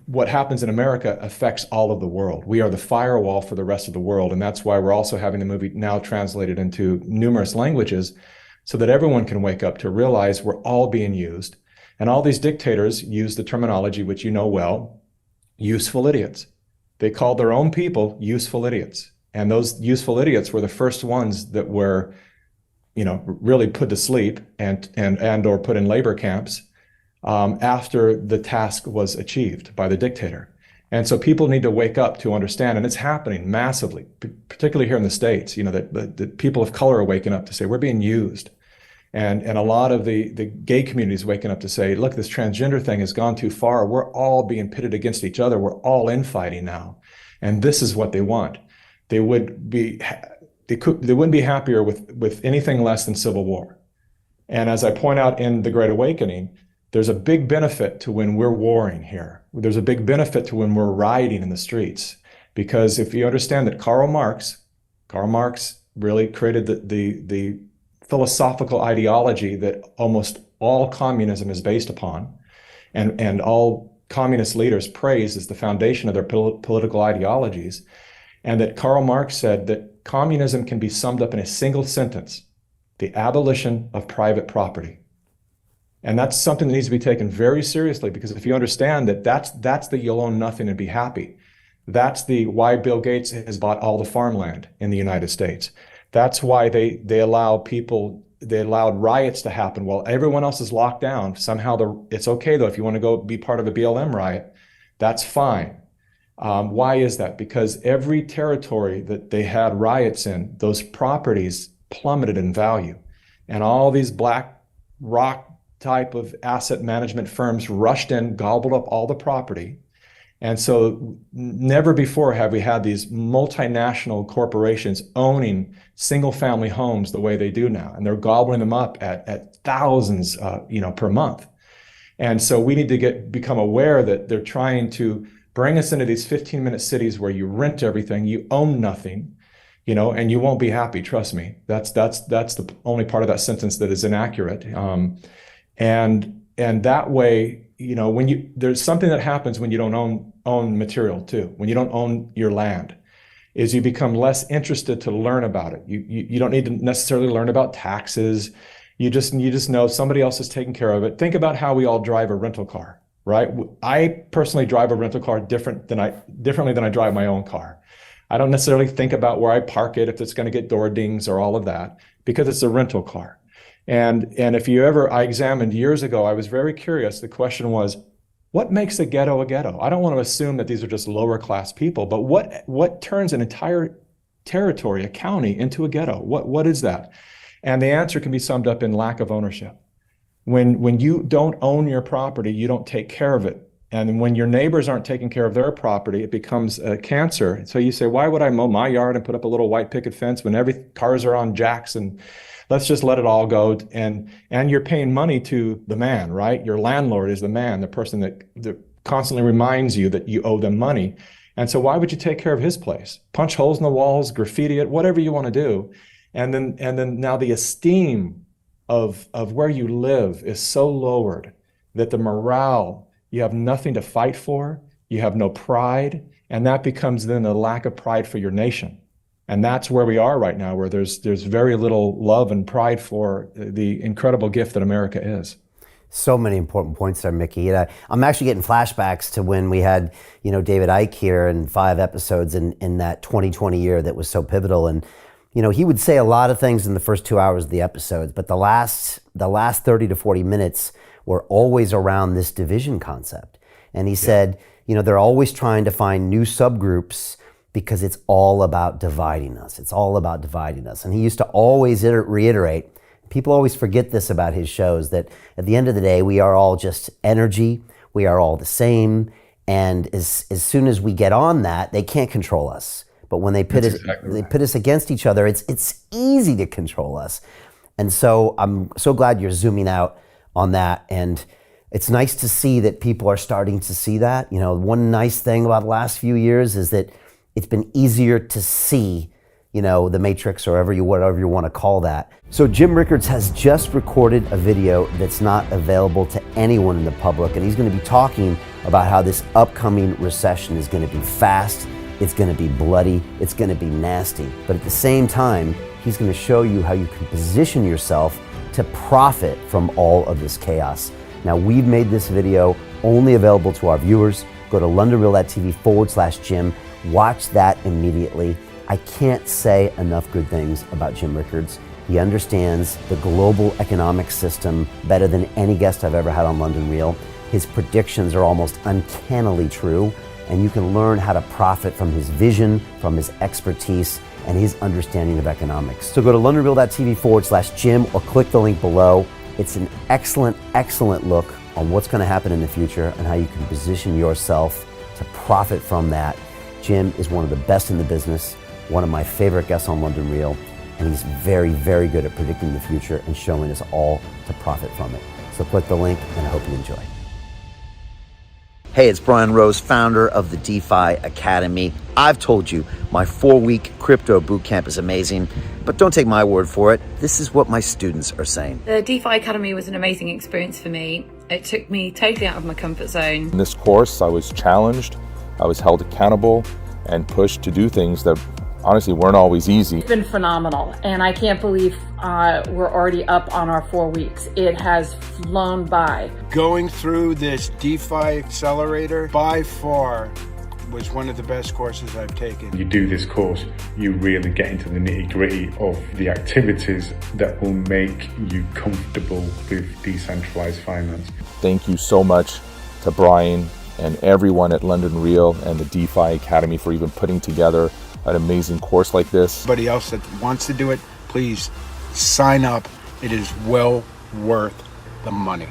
what happens in America affects all of the world. We are the firewall for the rest of the world. And that's why we're also having the movie now translated into numerous languages so that everyone can wake up to realize we're all being used. And all these dictators use the terminology, which you know well, useful idiots. They called their own people useful idiots. And those useful idiots were the first ones that were, really put to sleep and or put in labor camps after the task was achieved by the dictator. And so people need to wake up to understand, and it's happening massively, particularly here in the States, that the people of color are waking up to say, we're being used. And a lot of the gay community is waking up to say, look, this transgender thing has gone too far. We're all being pitted against each other. We're all infighting now. And this is what they want. They wouldn't be happier with anything less than civil war. And as I point out in The Great Awakening, there's a big benefit to when we're warring here. There's a big benefit to when we're rioting in the streets. Because if you understand that Karl Marx really created the philosophical ideology that almost all communism is based upon, and all communist leaders praise as the foundation of their political ideologies, and that Karl Marx said that communism can be summed up in a single sentence: the abolition of private property. And that's something that needs to be taken very seriously, because if you understand that that's the you'll own nothing and be happy. That's the why Bill Gates has bought all the farmland in the United States. That's why they allowed riots to happen while everyone else is locked down. Somehow it's okay though, if you want to go be part of a BLM riot, that's fine. Why is that? Because every territory that they had riots in, those properties plummeted in value. And all these black rock type of asset management firms rushed in, gobbled up all the property. And so never before have we had these multinational corporations owning single family homes the way they do now. And they're gobbling them up at thousands per month. And so we need to become aware that they're trying to bring us into these 15-minute cities where you rent everything, you own nothing, and you won't be happy, trust me. That's the only part of that sentence that is inaccurate. And that way, there's something that happens when you don't own material too. When you don't own your land, is you become less interested to learn about it. You don't need to necessarily learn about taxes. You just know somebody else is taking care of it. Think about how we all drive a rental car, right? I personally drive a rental car differently than I drive my own car. I don't necessarily think about where I park it, if it's going to get door dings or all of that, because it's a rental car. And if I examined years ago, I was very curious. The question was, what makes a ghetto a ghetto? I don't want to assume that these are just lower class people, but what turns an entire territory, a county, into a ghetto? What is that? And the answer can be summed up in lack of ownership. When you don't own your property, you don't take care of it. And when your neighbors aren't taking care of their property, it becomes a cancer. So you say, why would I mow my yard and put up a little white picket fence when every cars are on jacks, and let's just let it all go. And you're paying money to the man, right? Your landlord is the man, the person that constantly reminds you that you owe them money. And so why would you take care of his place? Punch holes in the walls, graffiti it, whatever you want to do. And then now the esteem of where you live is so lowered that the morale, you have nothing to fight for, you have no pride, and that becomes then a lack of pride for your nation. And that's where we are right now, where there's very little love and pride for the incredible gift that America is. So many important points there, Mikki. And I'm actually getting flashbacks to when we had, David Icke here in 5 episodes in that 2020 year that was so pivotal. And, he would say a lot of things in the first 2 hours of the episodes, but the last 30 to 40 minutes were always around this division concept. And he said, they're always trying to find new subgroups because it's all about dividing us. It's all about dividing us. And he used to always reiterate, people always forget this about his shows, that at the end of the day, we are all just energy. We are all the same. And as soon as we get on that, they can't control us. But when they pit us against each other, it's easy to control us. And so I'm so glad you're zooming out on that. And it's nice to see that people are starting to see that. One nice thing about the last few years is that it's been easier to see the Matrix or whatever you want to call that. So Jim Rickards has just recorded a video that's not available to anyone in the public, and he's going to be talking about how this upcoming recession is going to be fast, it's going to be bloody, it's going to be nasty. But at the same time, he's going to show you how you can position yourself to profit from all of this chaos. Now, we've made this video only available to our viewers. Go to londonreal.tv/Jim. Watch that immediately. I can't say enough good things about Jim Rickards. He understands the global economic system better than any guest I've ever had on London Real. His predictions are almost uncannily true, and you can learn how to profit from his vision, from his expertise, and his understanding of economics. So go to londonreal.tv/Jim or click the link below. It's an excellent, excellent look on what's going to happen in the future and how you can position yourself to profit from that. Jim is one of the best in the business, one of my favorite guests on London Real, and he's very, very good at predicting the future and showing us all to profit from it. So click the link, and I hope you enjoy. Hey, it's Brian Rose, founder of the DeFi Academy. I've told you my 4-week crypto bootcamp is amazing, but don't take my word for it. This is what my students are saying. The DeFi Academy was an amazing experience for me. It took me totally out of my comfort zone. In this course, I was challenged, I was held accountable, and pushed to do things that honestly weren't always easy. It's been phenomenal, and I can't believe we're already up on our 4 weeks. It has flown by. Going through this DeFi accelerator by far was one of the best courses I've taken. You do this course, you really get into the nitty-gritty of the activities that will make you comfortable with decentralized finance. Thank you so much to Brian and everyone at London Real and the DeFi Academy for even putting together an amazing course like this. Anybody else that wants to do it, please sign up. It is well worth the money.